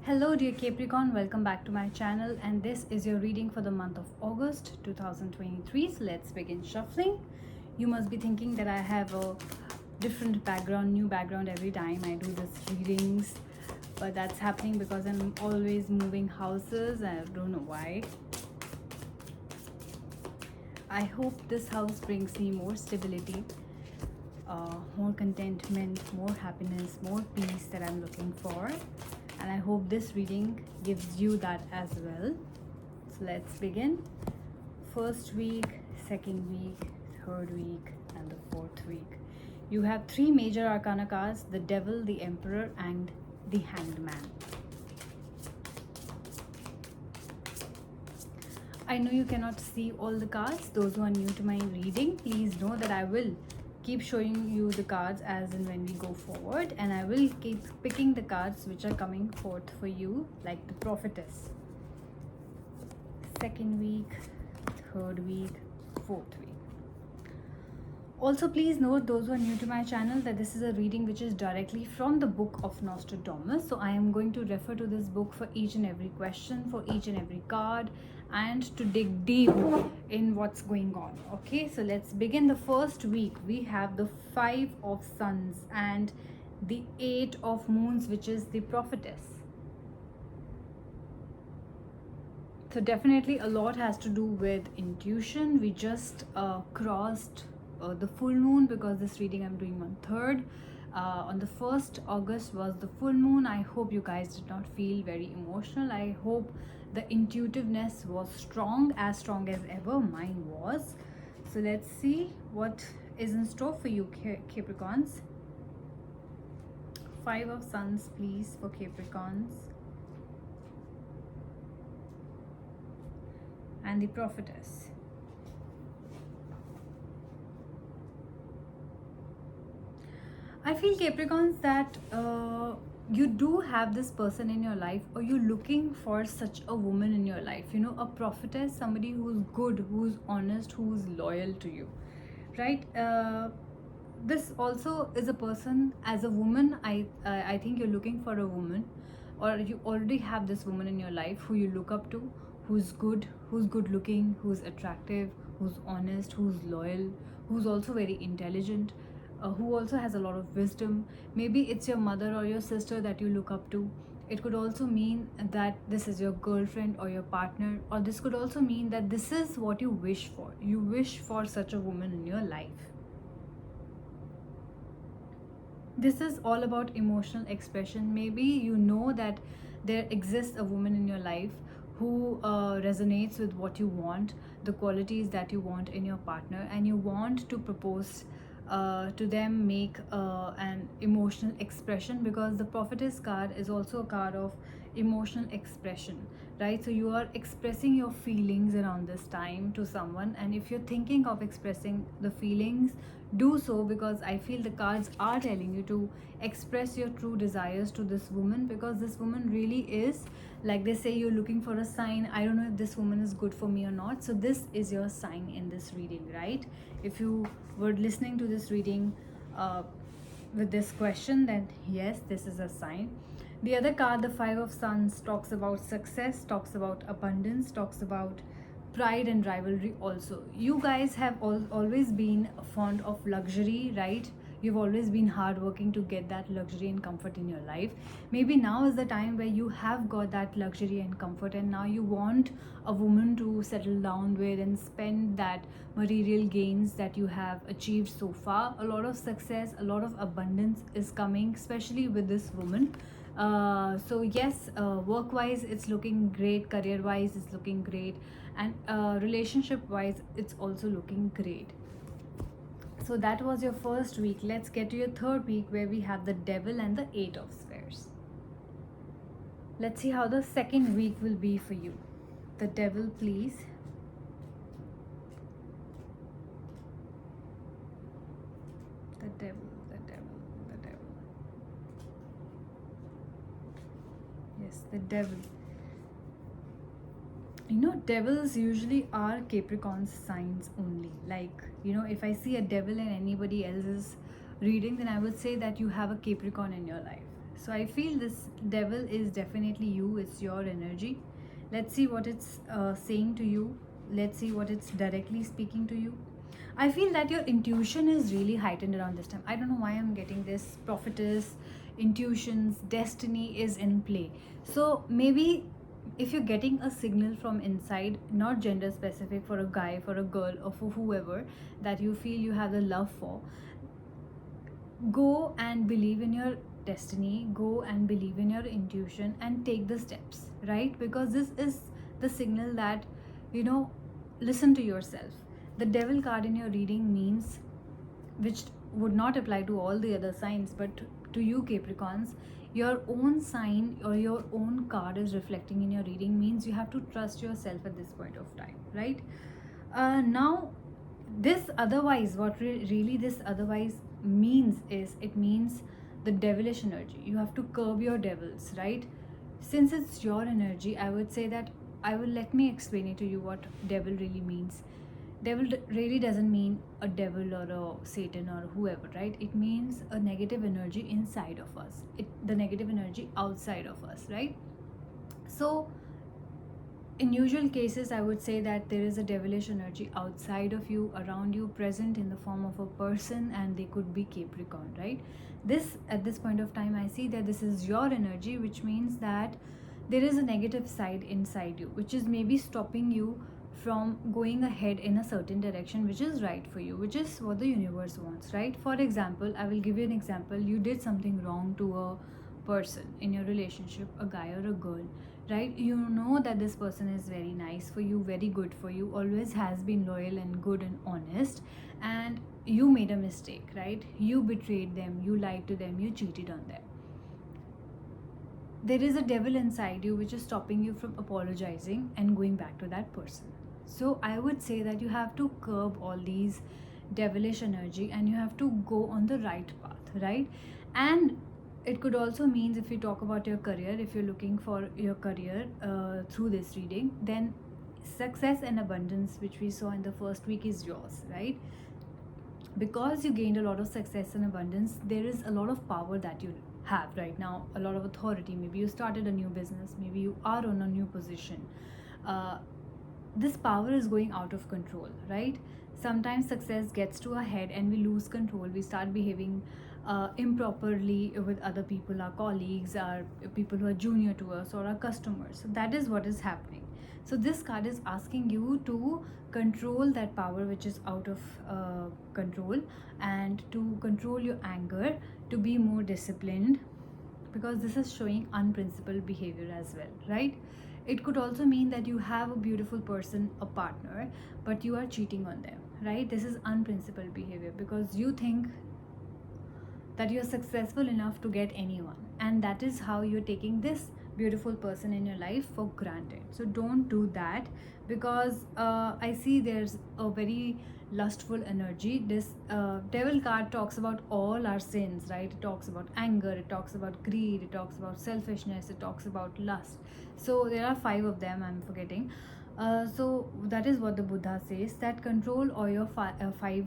Hello dear Capricorn, welcome back to my channel, and this is your reading for the month of August 2023. So let's begin shuffling. You must be thinking that I have a different background, new background every time I do this readings, but that's happening because I'm always moving houses. I don't know why. I hope this house brings me more stability, more contentment, more happiness, more peace that I'm looking for. And I hope this reading gives you that as well. So let's begin. First week, second week, third week, and the fourth week. You have three major arcana cards: the Devil, the Emperor, and the Hanged Man. I know you cannot see all the cards. Those who are new to my reading, please know that I will keep showing you the cards as and when we go forward, and I will keep picking the cards which are coming forth for you, like the Prophetess. Second week, third week, fourth week. Also, please note, those who are new to my channel, that this is a reading which is directly from the book of Nostradamus. So I am going to refer to this book for each and every question, for each and every card, and to dig deep in what's going on. Okay, so let's begin. The first week, we have the Five of Suns and the Eight of Moons, which is the Prophetess. So definitely a lot has to do with intuition. We just crossed the full moon, because this reading I'm doing on 3rd. On the 1st August was the full moon. I hope you guys did not feel very emotional. I hope the intuitiveness was strong as ever mine was. So let's see what is in store for you, Capricorns. Five of Suns, please, for Capricorns. And the Prophetess. I feel, Capricorns, that you do have this person in your life, or you're looking for such a woman in your life. You know, a prophetess, somebody who's good, who's honest, who's loyal to you, right? This also is a person. As a woman, I think you're looking for a woman, or you already have this woman in your life who you look up to, who's good looking, who's attractive, who's honest, who's loyal, who's also very intelligent, who also has a lot of wisdom. Maybe it's your mother or your sister that you look up to. It could also mean that this is your girlfriend or your partner, or this could also mean that this is what you wish for. You wish for such a woman in your life. This is all about emotional expression. Maybe you know that there exists a woman in your life who resonates with what you want, the qualities that you want in your partner, and you want to propose to them, make an emotional expression, because the Prophetess card is also a card of emotional expression, right? So you are expressing your feelings around this time to someone, and if you're thinking of expressing the feelings, do so, because I feel the cards are telling you to express your true desires to this woman, because this woman really is, like they say, you're looking for a sign. I don't know if this woman is good for me or not. So this is your sign in this reading, right? If you were listening to this reading with this question, then yes, this is a sign. The other card, the Five of Suns, talks about success, talks about abundance, talks about pride and rivalry also. You guys have always been fond of luxury, right? You've always been hardworking to get that luxury and comfort in your life. Maybe now is the time where you have got that luxury and comfort, and now you want a woman to settle down with and spend that material gains that you have achieved so far. A lot of success, a lot of abundance is coming, especially with this woman. So yes, work wise it's looking great, career wise it's looking great, and relationship wise it's also looking great. So that was your first week. Let's get to your third week, where we have the Devil and the Eight of Spheres. Let's see how the second week will be for you. The Devil, please. The Devil, the Devil, the Devil. Yes, the Devil. You know, devils usually are Capricorn signs only. Like, you know, if I see a devil in anybody else's reading, then I would say that you have a Capricorn in your life. So I feel this devil is definitely you, it's your energy. Let's see what it's saying to you. Let's see what it's directly speaking to you. I feel that your intuition is really heightened around this time. I don't know why I'm getting this. Prophetess, intuitions, destiny is in play. So maybe if you're getting a signal from inside, not gender specific, for a guy, for a girl, or for whoever that you feel you have the love for, go and believe in your destiny, go and believe in your intuition and take the steps, right? Because this is the signal that, you know, listen to yourself. The devil card in your reading means, which would not apply to all the other signs, but to you Capricorns, your own sign or your own card is reflecting in your reading, means you have to trust yourself at this point of time, right? Now this otherwise, what really this otherwise means is, it means the devilish energy. You have to curb your devils, right? Since it's your energy, I would say that let me explain it to you what devil really means. Devil really doesn't mean a devil or a Satan or whoever, right? It means a negative energy inside of us, the negative energy outside of us, right? So in usual cases, I would say that there is a devilish energy outside of you, around you, present in the form of a person, and they could be Capricorn, right? This, at this point of time, I see that this is your energy, which means that there is a negative side inside you, which is maybe stopping you from going ahead in a certain direction, which is right for you, which is what the universe wants, right? For example, I will give you an example. You did something wrong to a person in your relationship, a guy or a girl, right? You know that this person is very nice for you, very good for you, always has been loyal and good and honest, and you made a mistake, right? You betrayed them, you lied to them, you cheated on them. There is a devil inside you which is stopping you from apologizing and going back to that person. So I would say that you have to curb all these devilish energy and you have to go on the right path, right? And it could also mean, if you talk about your career, if you're looking for your career through this reading, then success and abundance, which we saw in the first week, is yours, right? Because you gained a lot of success and abundance, there is a lot of power that you have right now, a lot of authority. Maybe you started a new business, maybe you are on a new position. This power is going out of control, right? Sometimes success gets to our head and we lose control. We start behaving improperly with other people, our colleagues, our people who are junior to us, or our customers. So that is what is happening. So this card is asking you to control that power which is out of control, and to control your anger, to be more disciplined, because this is showing unprincipled behavior as well, right? It could also mean that you have a beautiful person, a partner, but you are cheating on them, right? This is unprincipled behavior because you think that you're successful enough to get anyone, and that is how you're taking this beautiful person in your life for granted. So don't do that, because I see there's a very lustful energy. This devil card talks about all our sins, right? It talks about anger, it talks about greed, it talks about selfishness, it talks about lust. So there are 5 of them, I'm forgetting. So that is what the Buddha says, that control all your 5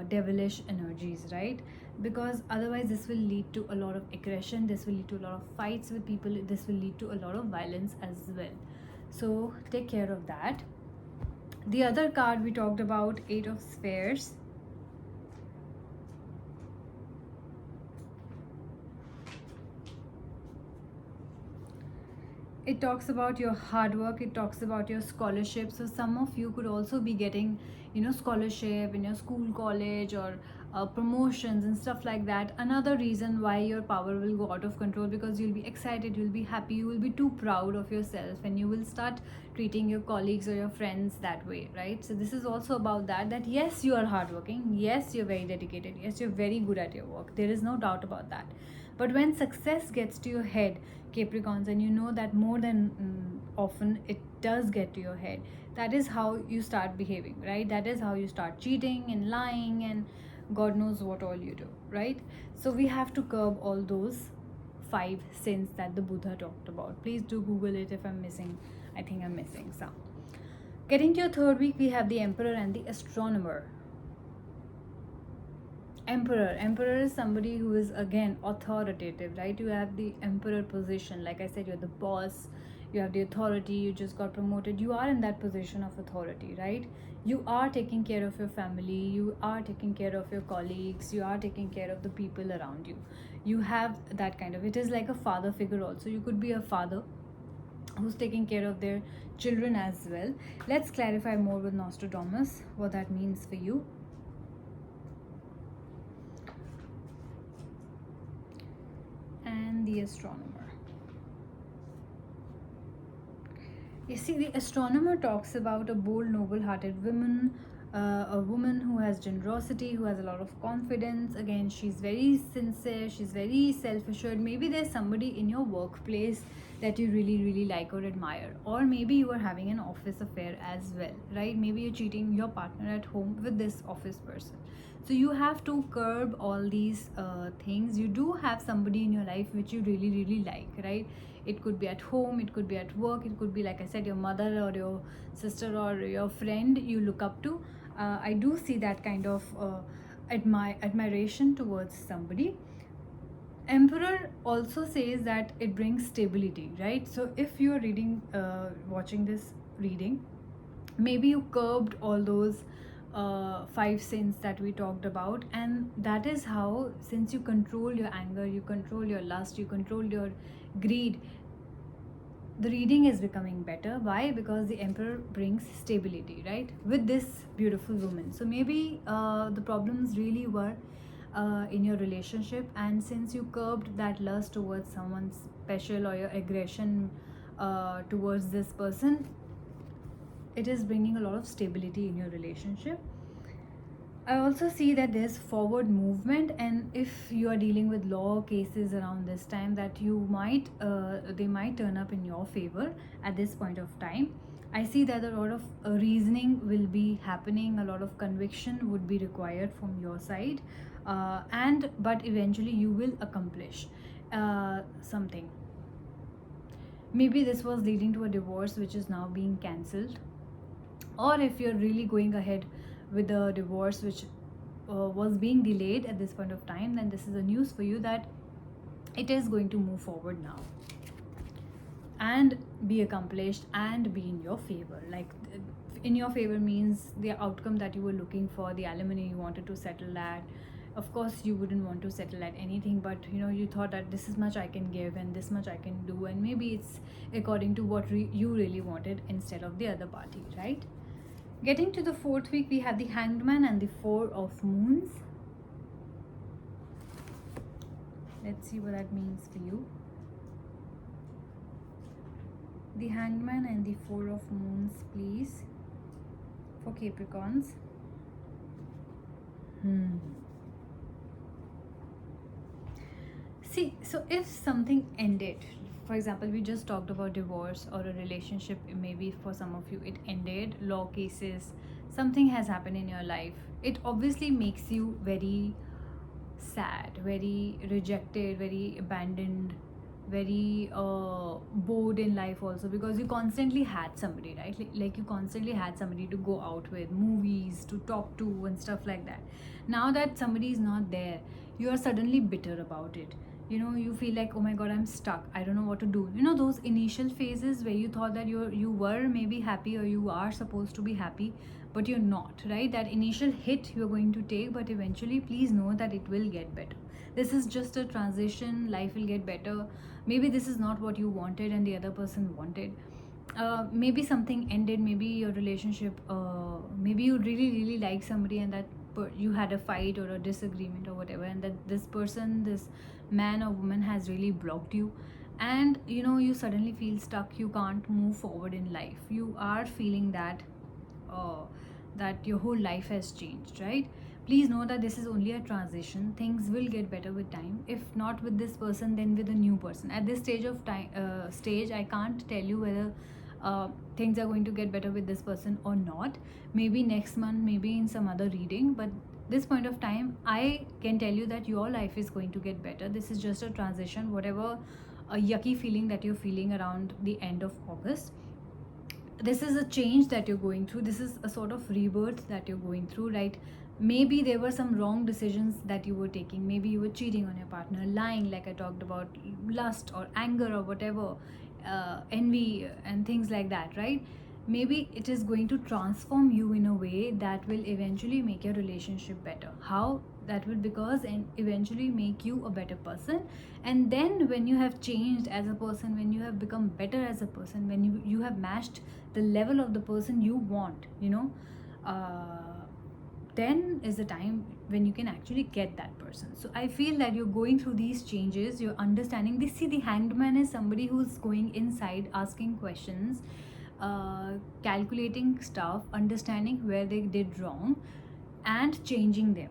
devilish energies, right? Because otherwise this will lead to a lot of aggression, this will lead to a lot of fights with people, this will lead to a lot of violence as well. So take care of that. The other card we talked about, 8 of Spheres. It talks about your hard work, it talks about your scholarship. So some of you could also be getting, scholarship in your school, college, or promotions and stuff like that. Another reason why your power will go out of control, because you'll be excited, you'll be happy, you will be too proud of yourself, and you will start treating your colleagues or your friends that way, right? So this is also about that yes, you are hardworking, yes, you're very dedicated, yes, you're very good at your work, there is no doubt about that. But when success gets to your head, Capricorns, and you know that more than often it does get to your head, that is how you start behaving, right? That is how you start cheating and lying and God knows what all you do, right? So we have to curb all those 5 sins that the Buddha talked about. Please do Google it if I'm missing. I think I'm missing some. Getting to your 3rd week, we have the Emperor and the Astronomer. Emperor is somebody who is again authoritative, right? You have the emperor position. Like I said, you're the boss, you have the authority, you just got promoted, you are in that position of authority, right? You are taking care of your family, you are taking care of your colleagues, you are taking care of the people around you. You have that kind of, it is like a father figure also. You could be a father who's taking care of their children as well. Let's clarify more with Nostradamus what that means for you. And the astronomer. You see, the astronomer talks about a bold, noble hearted woman, a woman who has generosity, who has a lot of confidence. Again, she's very sincere, she's very self assured. Maybe there's somebody in your workplace that you really, really like or admire, or maybe you are having an office affair as well, right? Maybe you're cheating your partner at home with this office person. So you have to curb all these things. You do have somebody in your life which you really, really like, right? It could be at home, it could be at work, it could be, like I said, your mother or your sister or your friend you look up to. I do see that kind of admiration towards somebody. Emperor also says that it brings stability, right? So if you are reading, watching this reading, maybe you curbed all those five sins that we talked about, and that is how, since you control your anger, you control your lust, you control your greed, the reading is becoming better. Why? Because the emperor brings stability, right, with this beautiful woman. So maybe the problems really were in your relationship, and since you curbed that lust towards someone special, or your aggression towards this person, it is bringing a lot of stability in your relationship. I also see that there's forward movement, and if you are dealing with law cases around this time, that you might they might turn up in your favor at this point of time. I see that a lot of reasoning will be happening, a lot of conviction would be required from your side, and but eventually you will accomplish something. Maybe this was leading to a divorce which is now being cancelled, or if you're really going ahead with a divorce which was being delayed at this point of time, then this is a news for you that it is going to move forward now and be accomplished and be in your favor. Like, in your favor means the outcome that you were looking for, the alimony you wanted to settle at. Of course you wouldn't want to settle at anything, but you thought that this is much I can give and this much I can do, and maybe it's according to what you really wanted instead of the other party, right? Getting to the fourth week, we have the Hanged Man and the Four of Moons. Let's see what that means for you. The Hanged Man and the Four of Moons, please, for Capricorns. See, so if something ended, for example, we just talked about divorce or a relationship, maybe for some of you it ended, law cases, something has happened in your life, it obviously makes you very sad, very rejected, very abandoned, very bored in life also, because you constantly had somebody, right? Like you constantly had somebody to go out with, movies to talk to and stuff like that. Now that somebody is not there, you are suddenly bitter about it. You feel like, oh my god, I'm stuck, I don't know what to do. Those initial phases where you thought that you were maybe happy, or you are supposed to be happy, but you're not, right? That initial hit you're going to take, but eventually please know that it will get better. This is just a transition, life will get better. Maybe this is not what you wanted and the other person wanted. Maybe something ended, maybe your relationship, maybe you really, really like somebody, and that you had a fight or a disagreement or whatever, and that this person, this man or woman, has really blocked you, and you suddenly feel stuck, you can't move forward in life. You are feeling that that your whole life has changed, right? Please know that this is only a transition. Things will get better with time. If not with this person, then with a new person. At this stage of time, I can't tell you whether things are going to get better with this person or not. Maybe next month, maybe in some other reading, but this point of time I can tell you that your life is going to get better. This is just a transition. Whatever a yucky feeling that you're feeling around the end of August, this is a change that you're going through. This is a sort of rebirth that you're going through, right? maybe there were some wrong decisions that you were taking. Maybe you were cheating on your partner, lying, like I talked about, lust or anger or whatever, envy and things like that, right? Maybe it is going to transform you in a way that will eventually make your relationship better. How? That will because and eventually make you a better person. And then when you have changed as a person, when you have become better as a person, when you have matched the level of the person you want, then is the time when you can actually get that person. So I feel that you're going through these changes, you're understanding this. See, the hanged man is somebody who's going inside, asking questions, calculating stuff, understanding where they did wrong and changing them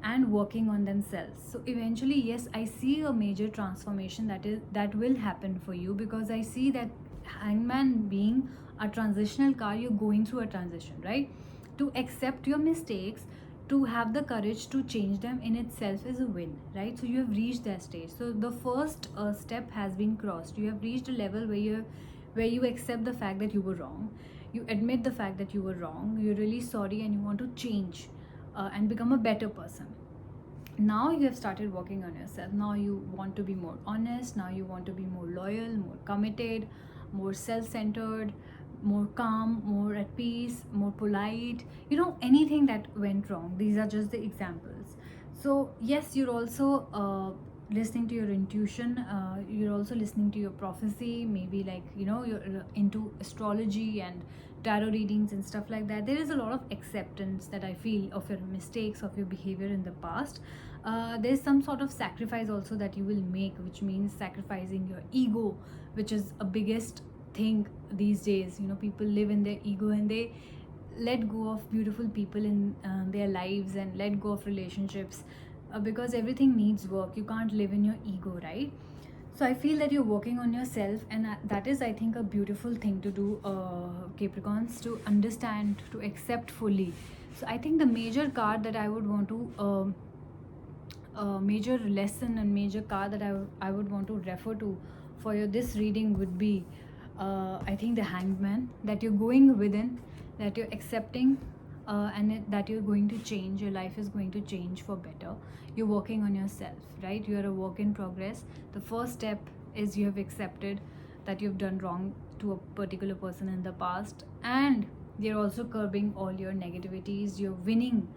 and working on themselves. So eventually, yes, I see a major transformation that will happen for you, because I see that hangman being a transitional card. You're going through a transition, right? To accept your mistakes, to have the courage to change them in itself is a win, right? So you have reached that stage. So the first step has been crossed. You have reached a level where you accept the fact that you were wrong, you admit the fact that you were wrong, you're really sorry, and you want to change and become a better person. Now you have started working on yourself. Now you want to be more honest, now you want to be more loyal, more committed, more self-centered, more calm, more at peace, more polite, anything that went wrong. These are just the examples. So yes, you're also listening to your intuition, you're also listening to your prophecy. Maybe like you're into astrology and tarot readings and stuff like that. There is a lot of acceptance that I feel of your mistakes, of your behavior in the past. There's some sort of sacrifice also that you will make, which means sacrificing your ego, which is a biggest thing these days. People live in their ego and they let go of beautiful people in their lives and let go of relationships, because everything needs work. You can't live in your ego, right? So I feel that you're working on yourself, and that is, I think, a beautiful thing to do, Capricorns, to understand, to accept fully. So I think the major card that I would want to major lesson and major card that I would want to refer to for your this reading would be, I think, the Hanged Man. That you're going within, that you're accepting, that you're going to change. Your life is going to change for better. You're working on yourself, right? You're a work in progress. The first step is you have accepted that you've done wrong to a particular person in the past, and you're also curbing all your negativities. You're winning,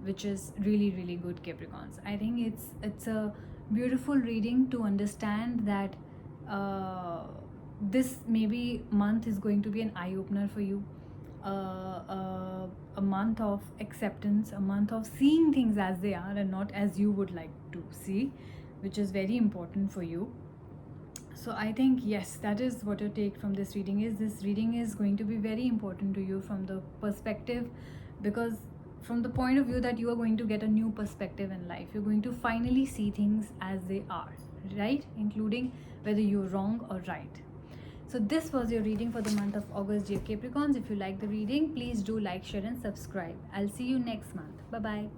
which is really, really good, Capricorns. I think it's a beautiful reading to understand that this maybe month is going to be an eye-opener for you. A month of acceptance, a month of seeing things as they are and not as you would like to see, which is very important for you. So I think, yes, that is what your take from this reading is. This reading is going to be very important to you from the perspective, because from the point of view that you are going to get a new perspective in life. You're going to finally see things as they are, right? Including whether you're wrong or right. So this was your reading for the month of August, dear Capricorns. If you like the reading, please do like, share and subscribe. I'll see you next month. Bye-bye.